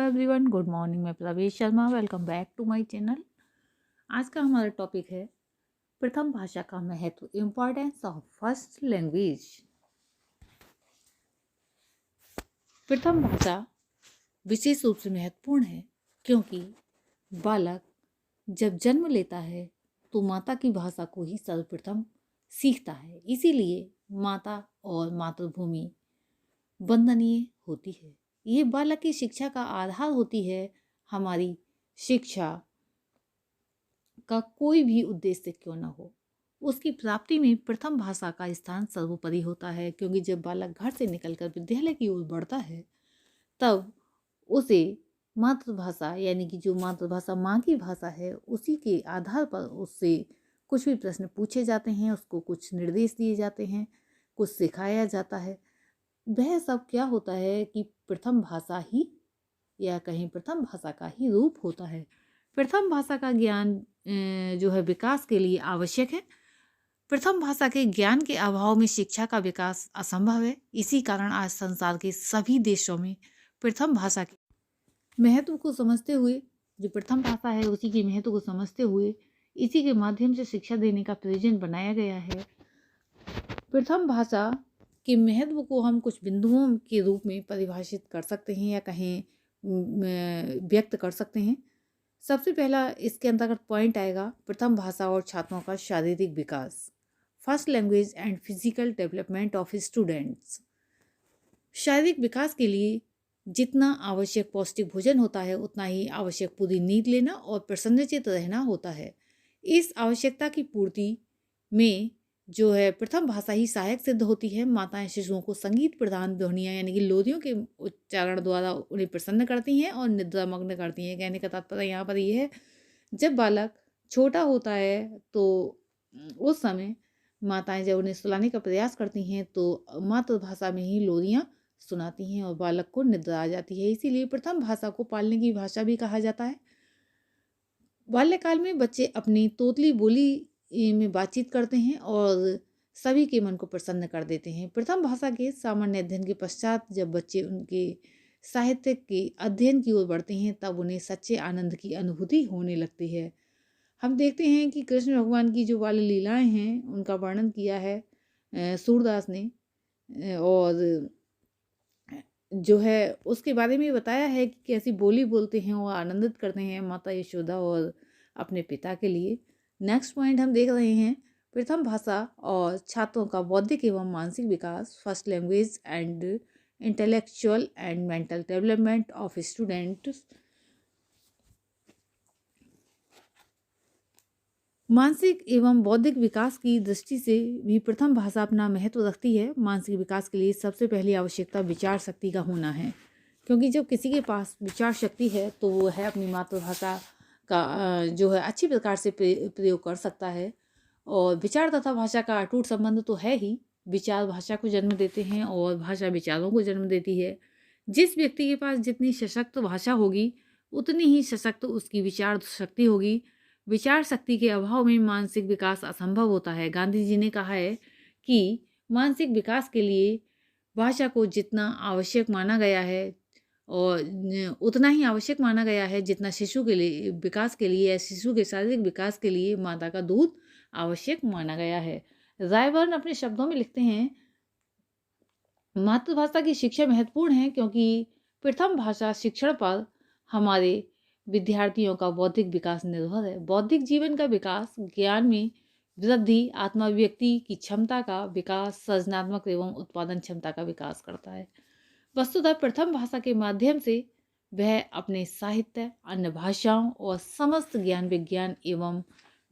Everyone, good morning. मैं Pravesh Sharma, welcome back to my channel. आज का हमारा टॉपिक है प्रथम भाषा का महत्व, इम्पोर्टेंस ऑफ फर्स्ट लैंग्वेज। प्रथम भाषा विशेष रूप से महत्वपूर्ण है क्योंकि बालक जब जन्म लेता है तो माता की भाषा को ही सर्वप्रथम सीखता है। इसीलिए माता और मातृभूमि वंदनीय होती है। ये बालक की शिक्षा का आधार होती है। हमारी शिक्षा का कोई भी उद्देश्य क्यों न हो, उसकी प्राप्ति में प्रथम भाषा का स्थान सर्वोपरि होता है, क्योंकि जब बालक घर से निकलकर विद्यालय की ओर बढ़ता है तब उसे मातृभाषा यानी कि जो मातृभाषा माँ की भाषा है उसी के आधार पर उससे कुछ भी प्रश्न पूछे जाते हैं, उसको कुछ निर्देश दिए जाते हैं, कुछ सिखाया जाता है। वह सब क्या होता है कि प्रथम भाषा ही या कहीं प्रथम भाषा का ही रूप होता है। प्रथम भाषा का ज्ञान जो है विकास के लिए आवश्यक है। प्रथम भाषा के ज्ञान के अभाव में शिक्षा का विकास असंभव है। इसी कारण आज संसार के सभी देशों में प्रथम भाषा के महत्व को समझते हुए, जो प्रथम भाषा है उसी के महत्व को समझते हुए इसी के माध्यम से शिक्षा देने का प्रयोजन बनाया गया है। प्रथम भाषा के महत्व को हम कुछ बिंदुओं के रूप में परिभाषित कर सकते हैं या कहें व्यक्त कर सकते हैं। सबसे पहला इसके अंतर्गत पॉइंट आएगा प्रथम भाषा और छात्रों का शारीरिक विकास, first language and physical development of students. शारीरिक विकास के लिए जितना आवश्यक पौष्टिक भोजन होता है उतना ही आवश्यक पूरी नींद लेना और प्रसन्नचित्त रहना होता है। इस आवश्यकता की पूर्ति में जो है प्रथम भाषा ही सहायक सिद्ध होती है। माताएं शिशुओं को संगीत प्रधान ध्वनियाँ यानी कि लोरियों के उच्चारण द्वारा उन्हें प्रसन्न करती हैं और निद्रामग्न करती हैं। कहने का तात्पर्य यहाँ पर ये है, जब बालक छोटा होता है तो उस समय माताएं जब उन्हें सुलाने का प्रयास करती हैं तो मातृभाषा में ही लोरियाँ सुनाती हैं और बालक को निद्रा आ जाती है। इसीलिए प्रथम भाषा को पालने की भाषा भी कहा जाता है। बाल्यकाल में बच्चे अपनी तोतली बोली में बातचीत करते हैं और सभी के मन को प्रसन्न कर देते हैं। प्रथम भाषा के सामान्य अध्ययन के पश्चात जब बच्चे उनके साहित्य के अध्ययन की ओर बढ़ते हैं तब उन्हें सच्चे आनंद की अनुभूति होने लगती है। हम देखते हैं कि कृष्ण भगवान की जो बाल लीलाएं हैं उनका वर्णन किया है सूरदास ने, और जो है उसके बारे में बताया है कि कैसी बोली बोलते हैं और आनंदित करते हैं माता यशोदा और अपने पिता के लिए। नेक्स्ट पॉइंट हम देख रहे हैं प्रथम भाषा और छात्रों का बौद्धिक एवं मानसिक विकास, first language and intellectual and mental development of students. मानसिक एवं बौद्धिक विकास की दृष्टि से भी प्रथम भाषा अपना महत्व रखती है। मानसिक विकास के लिए सबसे पहली आवश्यकता विचार शक्ति का होना है, क्योंकि जब किसी के पास विचार शक्ति है तो वो है अपनी मातृभाषा का जो है अच्छी प्रकार से प्रयोग कर सकता है। और विचार तथा भाषा का अटूट संबंध तो है ही। विचार भाषा को जन्म देते हैं और भाषा विचारों को जन्म देती है। जिस व्यक्ति के पास जितनी सशक्त भाषा होगी उतनी ही सशक्त उसकी विचार शक्ति होगी। विचार शक्ति के अभाव में मानसिक विकास असंभव होता है। गांधी जी ने कहा है कि मानसिक विकास के लिए भाषा को जितना आवश्यक माना गया है और उतना ही आवश्यक माना गया है जितना शिशु के लिए विकास के लिए या शिशु के शारीरिक विकास के लिए माता का दूध आवश्यक माना गया है। रायबर्न अपने शब्दों में लिखते हैं, मातृभाषा की शिक्षा महत्वपूर्ण है क्योंकि प्रथम भाषा शिक्षण पर हमारे विद्यार्थियों का बौद्धिक विकास निर्भर है। बौद्धिक जीवन का विकास, ज्ञान में वृद्धि, आत्माभिव्यक्ति की क्षमता का विकास, सृजनात्मक एवं उत्पादन क्षमता का विकास करता है। वस्तुतः प्रथम भाषा के माध्यम से वह अपने साहित्य, अन्य भाषाओं और समस्त ज्ञान विज्ञान एवं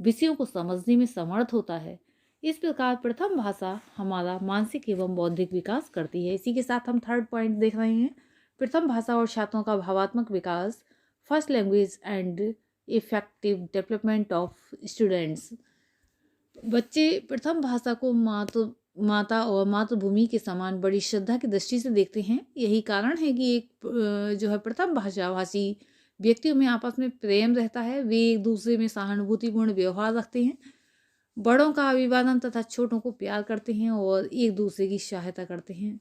विषयों को समझने में समर्थ होता है। इस प्रकार प्रथम भाषा हमारा मानसिक एवं बौद्धिक विकास करती है। इसी के साथ हम थर्ड पॉइंट देख रहे हैं, प्रथम भाषा और छात्रों का भावात्मक विकास, first language and effective development of students. बच्चे प्रथम भाषा को माता और मातृभूमि के समान बड़ी श्रद्धा की दृष्टि से देखते हैं। यही कारण है कि एक जो है प्रथम भाषाभाषी व्यक्तियों में आपस में प्रेम रहता है। वे एक दूसरे में सहानुभूतिपूर्ण व्यवहार रखते हैं, बड़ों का अभिवादन तथा छोटों को प्यार करते हैं और एक दूसरे की सहायता करते हैं।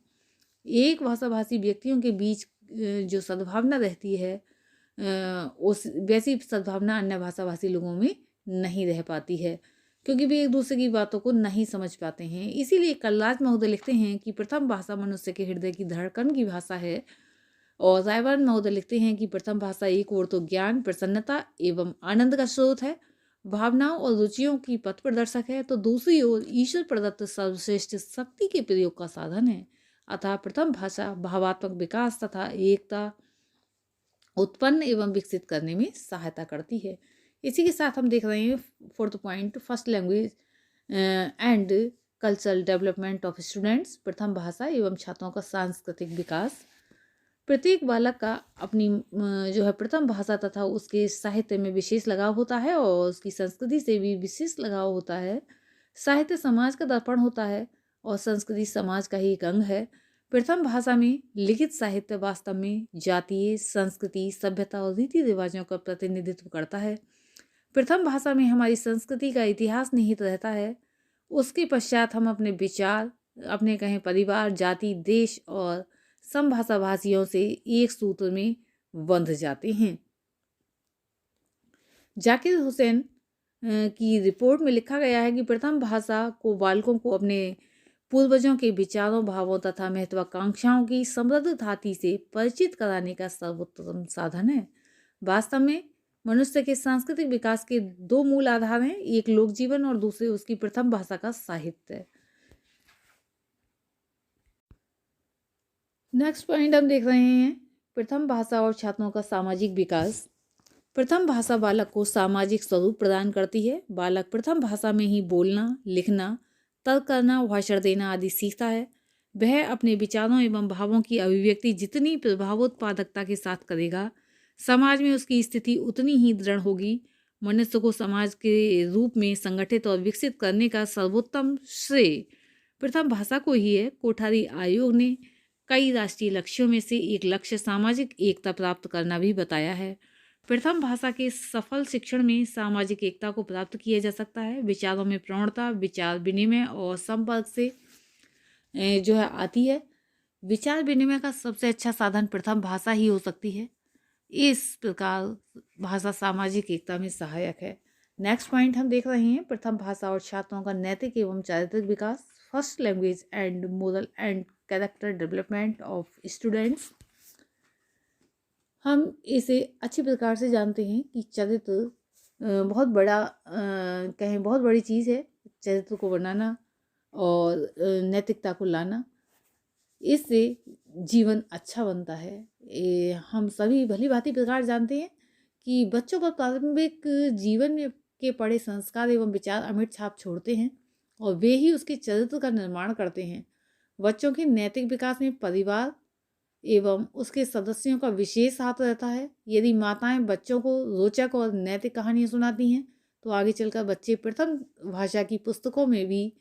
एक भाषाभाषी व्यक्तियों के बीच जो सद्भावना रहती है उस वैसी सद्भावना अन्य भाषाभाषी लोगों में नहीं रह पाती है, क्योंकि वे एक दूसरे की बातों को नहीं समझ पाते हैं। इसीलिए कलराज महोदय लिखते हैं कि प्रथम भाषा मनुष्य के हृदय की धड़कन की भाषा है। और रायवर्न महोदय लिखते हैं कि प्रथम भाषा एक ओर तो ज्ञान, प्रसन्नता एवं आनंद का स्रोत है, भावनाओं और रुचियों की पथ प्रदर्शक है, तो दूसरी ओर ईश्वर प्रदत्त सर्वश्रेष्ठ शक्ति के प्रयोग का साधन है। अतः प्रथम भाषा भावात्मक विकास तथा एकता उत्पन्न एवं विकसित करने में सहायता करती है। इसी के साथ हम देख रहे हैं fourth point, first language and cultural development of students, प्रथम भाषा एवं छात्रों का सांस्कृतिक विकास। प्रत्येक बालक का अपनी जो है प्रथम भाषा तथा उसके साहित्य में विशेष लगाव होता है और उसकी संस्कृति से भी विशेष लगाव होता है। साहित्य समाज का दर्पण होता है और संस्कृति समाज का ही एक अंग है। प्रथम भाषा में लिखित साहित्य वास्तव में जातीय, संस्कृति, सभ्यता और रीति रिवाजों का प्रतिनिधित्व करता है। प्रथम भाषा में हमारी संस्कृति का इतिहास निहित रहता है। उसके पश्चात हम अपने विचार, अपने कहें परिवार, जाति, देश और समभाषा भाषियों से एक सूत्र में बंध जाते हैं। जाकिर हुसैन की रिपोर्ट में लिखा गया है कि प्रथम भाषा को बालकों को अपने पूर्वजों के विचारों, भावों तथा महत्वाकांक्षाओं की समृद्ध धाती से परिचित कराने का सर्वोत्तम साधन है। वास्तव में मनुष्य के सांस्कृतिक विकास के दो मूल आधार हैं, एक लोक जीवन और दूसरे उसकी प्रथम भाषा का साहित्य। नेक्स्ट पॉइंट हम देख रहे हैं प्रथम भाषा और छात्रों का सामाजिक विकास। प्रथम भाषा बालक को सामाजिक स्वरूप प्रदान करती है। बालक प्रथम भाषा में ही बोलना, लिखना, तर्क करना, भाषण देना आदि सीखता है। वह अपने विचारों एवं भावों की अभिव्यक्ति जितनी प्रभावोत्पादकता के साथ करेगा, समाज में उसकी स्थिति उतनी ही दृढ़ होगी। मनुष्य को समाज के रूप में संगठित और विकसित करने का सर्वोत्तम श्रेय प्रथम भाषा को ही है। कोठारी आयोग ने कई राष्ट्रीय लक्ष्यों में से एक लक्ष्य सामाजिक एकता प्राप्त करना भी बताया है। प्रथम भाषा के सफल शिक्षण में सामाजिक एकता को प्राप्त किया जा सकता है। विचारों में प्रवणता, विचार विनिमय और संपर्क से जो है आती है। विचार विनिमय का सबसे अच्छा साधन प्रथम भाषा ही हो सकती है। इस प्रकार भाषा सामाजिक एकता में सहायक है। नेक्स्ट पॉइंट हम देख रहे हैं प्रथम भाषा और छात्रों का नैतिक एवं चारित्रिक विकास, first language and moral and character development of students. हम इसे अच्छी प्रकार से जानते हैं कि चरित्र बहुत बड़ा कहें बहुत बड़ी चीज़ है। चरित्र को बनाना और नैतिकता को लाना, इससे जीवन अच्छा बनता है। हम सभी भली भांति प्रकार जानते हैं कि बच्चों पर प्रारंभिक जीवन में के पड़े संस्कार एवं विचार अमिट छाप छोड़ते हैं और वे ही उसके चरित्र का निर्माण करते हैं। बच्चों के नैतिक विकास में परिवार एवं उसके सदस्यों का विशेष हाथ रहता है। यदि माताएं बच्चों को रोचक और नैतिक कहानियाँ सुनाती हैं तो आगे चलकर बच्चे प्रथम भाषा की पुस्तकों में भी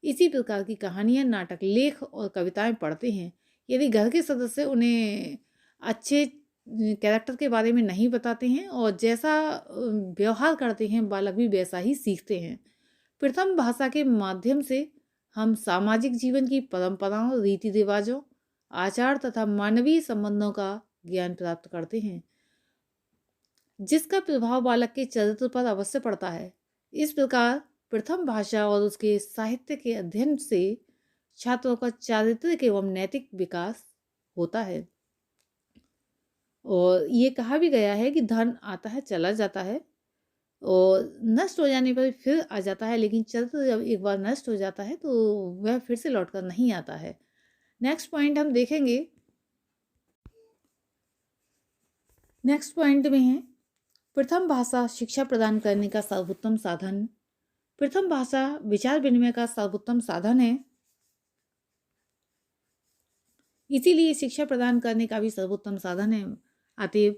इसी प्रकार की कहानियाँ, नाटक, लेख और कविताएं पढ़ते हैं। यदि घर के सदस्य उन्हें अच्छे कैरेक्टर के बारे में नहीं बताते हैं और जैसा व्यवहार करते हैं, बालक भी वैसा ही सीखते हैं। प्रथम भाषा के माध्यम से हम सामाजिक जीवन की परंपराओं, रीति रिवाजों, आचार तथा मानवीय संबंधों का ज्ञान प्राप्त करते हैं, जिसका प्रभाव बालक के चरित्र पर अवश्य पड़ता है। इस प्रकार प्रथम भाषा और उसके साहित्य के अध्ययन से छात्रों का चारित्रिक एवं नैतिक विकास होता है। और ये कहा भी गया है कि धन आता है, चला जाता है और नष्ट हो जाने पर फिर आ जाता है, लेकिन चरित्र जब एक बार नष्ट हो जाता है तो वह फिर से लौटकर नहीं आता है। नेक्स्ट पॉइंट हम देखेंगे। नेक्स्ट पॉइंट में है प्रथम भाषा शिक्षा प्रदान करने का सर्वोत्तम साधन। प्रथम भाषा विचार विनिमय का सर्वोत्तम साधन है, इसीलिए शिक्षा प्रदान करने का भी सर्वोत्तम साधन है। अतएव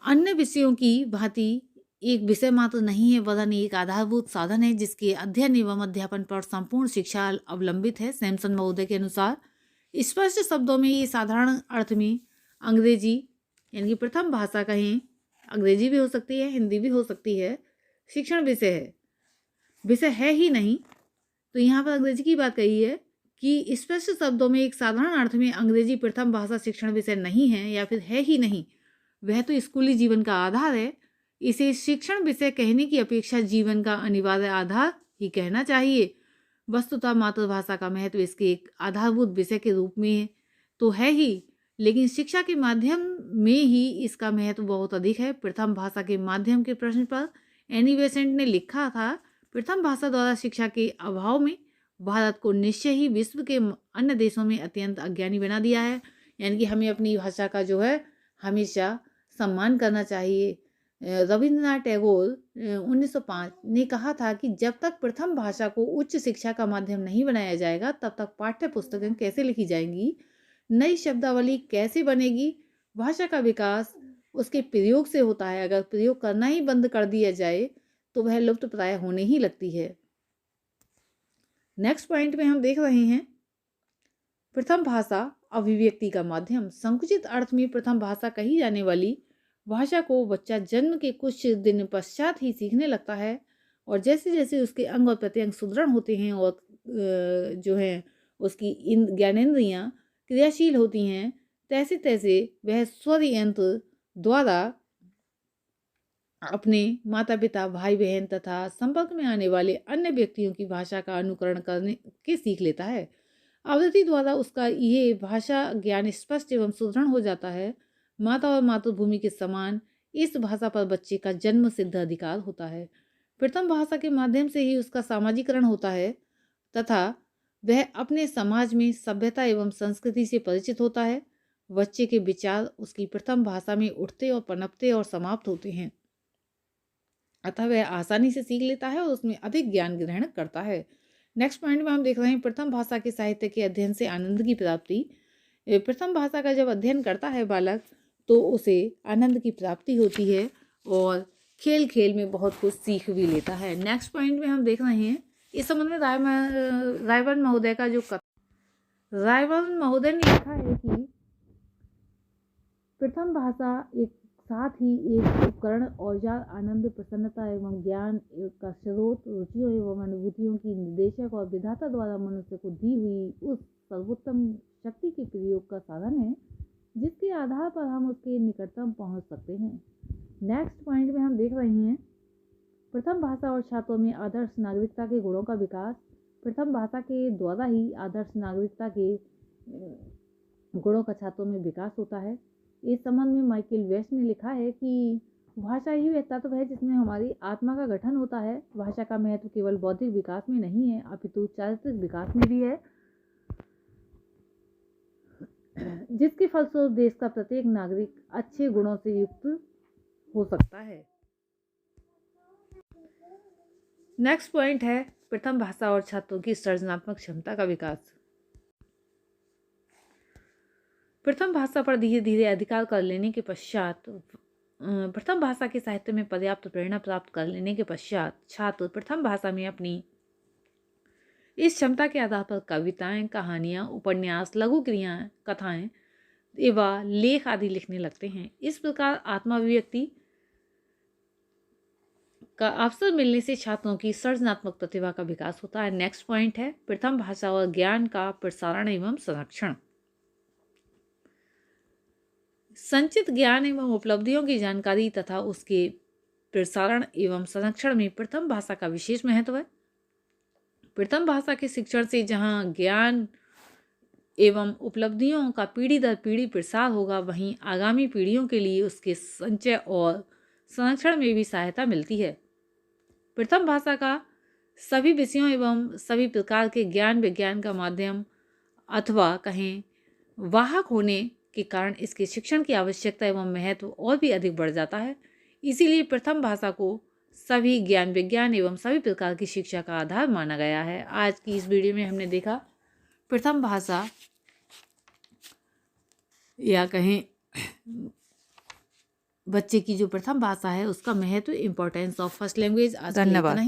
अन्य विषयों की भांति एक विषय मात्र नहीं है, वरन एक आधारभूत साधन है जिसके अध्ययन एवं अध्यापन पर संपूर्ण शिक्षा अवलंबित है। सैमसन महोदय के अनुसार स्पष्ट शब्दों में ये साधारण अर्थ में अंग्रेजी यानी कि प्रथम भाषा कहें, अंग्रेजी भी हो सकती है, हिंदी भी हो सकती है, शिक्षण विषय है, विषय है ही नहीं तो यहाँ पर अंग्रेजी की बात कही है कि स्पष्ट शब्दों में एक साधारण अर्थ में अंग्रेजी प्रथम भाषा शिक्षण विषय नहीं है या फिर है ही नहीं, वह तो स्कूली जीवन का आधार है। इसे शिक्षण विषय कहने की अपेक्षा जीवन का अनिवार्य आधार ही कहना चाहिए। वस्तुतः मातृभाषा का महत्व इसके एक आधारभूत विषय के रूप में तो है ही, लेकिन शिक्षा के माध्यम में ही इसका महत्व बहुत अधिक है। प्रथम भाषा के माध्यम के प्रश्न पर एनी बेसेंट ने लिखा था, प्रथम भाषा द्वारा शिक्षा के अभाव में भारत को निश्चय ही विश्व के अन्य देशों में अत्यंत अज्ञानी बना दिया है। यानी कि हमें अपनी भाषा का जो है हमेशा सम्मान करना चाहिए। रविंद्रनाथ टैगोर 1905 ने कहा था कि जब तक प्रथम भाषा को उच्च शिक्षा का माध्यम नहीं बनाया जाएगा तब तक पाठ्य पुस्तकें कैसे लिखी जाएंगी, नई शब्दावली कैसे बनेगी। भाषा का विकास उसके प्रयोग से होता है। अगर प्रयोग करना ही बंद कर दिया जाए तो वह लुप्तप्राय होने ही लगती है। नेक्स्ट पॉइंट में हम देख रहे हैं प्रथम भाषा अभिव्यक्ति का माध्यम। संकुचित अर्थ में प्रथम भाषा कही जाने वाली भाषा को बच्चा जन्म के कुछ दिन पश्चात ही सीखने लगता है और जैसे जैसे उसके अंग और प्रत्यंग सुदृढ़ होते हैं और जो है उसकी ज्ञानेंद्रियां क्रियाशील होती हैं, तैसे तैसे वह स्वर यंत्र द्वारा अपने माता पिता, भाई बहन तथा संपर्क में आने वाले अन्य व्यक्तियों की भाषा का अनुकरण करने के सीख लेता है। आवृत्ति द्वारा उसका ये भाषा ज्ञान स्पष्ट एवं सुदृढ़ हो जाता है। माता और मातृभूमि के समान इस भाषा पर बच्चे का जन्म सिद्ध अधिकार होता है। प्रथम भाषा के माध्यम से ही उसका सामाजिकरण होता है तथा वह अपने समाज में सभ्यता एवं संस्कृति से परिचित होता है। बच्चे के विचार उसकी प्रथम भाषा में उठते और पनपते और समाप्त होते हैं, अतः वह आसानी से सीख लेता है और उसमें अधिक ज्ञान ग्रहण करता है। नेक्स्ट पॉइंट में हम देख रहे हैं प्रथम भाषा के साहित्य के अध्ययन से आनंद की प्राप्ति। प्रथम भाषा का जब अध्ययन करता है बालक तो उसे आनंद की प्राप्ति होती है और खेल खेल में बहुत कुछ सीख भी लेता है। नेक्स्ट पॉइंट में हम देख रहे हैं इस संबंध में रायवर्न महोदय का जो रायवर्न महोदय ने लिखा है कि प्रथम भाषा एक साथ ही एक उपकरण, औजार, आनंद, प्रसन्नता एवं ज्ञान का स्रोत, रुचियों एवं अनुभूतियों की निर्देशक और विधाता द्वारा मनुष्य को दी हुई उस सर्वोत्तम शक्ति के प्रयोग का साधन है जिसके आधार पर हम उसके निकटतम पहुंच सकते हैं। नेक्स्ट पॉइंट में हम देख रहे हैं प्रथम भाषा और छात्रों में आदर्श नागरिकता के गुणों का विकास। प्रथम भाषा के द्वारा ही आदर्श नागरिकता के गुणों का छात्रों में विकास होता है। इस संबंध में माइकल वेस्ट ने लिखा है कि भाषा ही वह तत्व है जिसमें हमारी आत्मा का गठन होता है। भाषा का महत्व केवल बौद्धिक विकास में नहीं है अपितु चारित्रिक विकास में भी है, जिसके फलस्वरूप देश का प्रत्येक नागरिक अच्छे गुणों से युक्त हो सकता है। नेक्स्ट पॉइंट है प्रथम भाषा और छात्रों की सृजनात्मक क्षमता का विकास। प्रथम भाषा पर धीरे धीरे अधिकार कर लेने के पश्चात प्रथम भाषा के साहित्य में पर्याप्त प्रेरणा प्राप्त कर लेने के पश्चात छात्र प्रथम भाषा में अपनी इस क्षमता के आधार पर कविताएं, कहानियां, उपन्यास, लघु क्रियाएं, कथाएं एवं लेख आदि लिखने लगते हैं। इस प्रकार आत्माभिव्यक्ति का अवसर मिलने से छात्रों की सृजनात्मक प्रतिभा का विकास होता है। नेक्स्ट पॉइंट है प्रथम भाषा और ज्ञान का प्रसारण एवं संरक्षण। संचित ज्ञान एवं उपलब्धियों की जानकारी तथा उसके प्रसारण एवं संरक्षण में प्रथम भाषा का विशेष महत्व है। प्रथम भाषा के शिक्षण से जहाँ ज्ञान एवं उपलब्धियों का पीढ़ी दर पीढ़ी प्रसार होगा, वहीं आगामी पीढ़ियों के लिए उसके संचय और संरक्षण में भी सहायता मिलती है। प्रथम भाषा का सभी विषयों एवं सभी प्रकार के ज्ञान विज्ञान का माध्यम अथवा कहें वाहक होने के कारण इसके शिक्षण की आवश्यकता एवं महत्व और भी अधिक बढ़ जाता है। इसीलिए प्रथम भाषा को सभी ज्ञान विज्ञान एवं सभी प्रकार की शिक्षा का आधार माना गया है। आज की इस वीडियो में हमने देखा प्रथम भाषा या कहें बच्चे की जो प्रथम भाषा है उसका महत्व, इंपॉर्टेंस ऑफ फर्स्ट लैंग्वेज। धन्यवाद।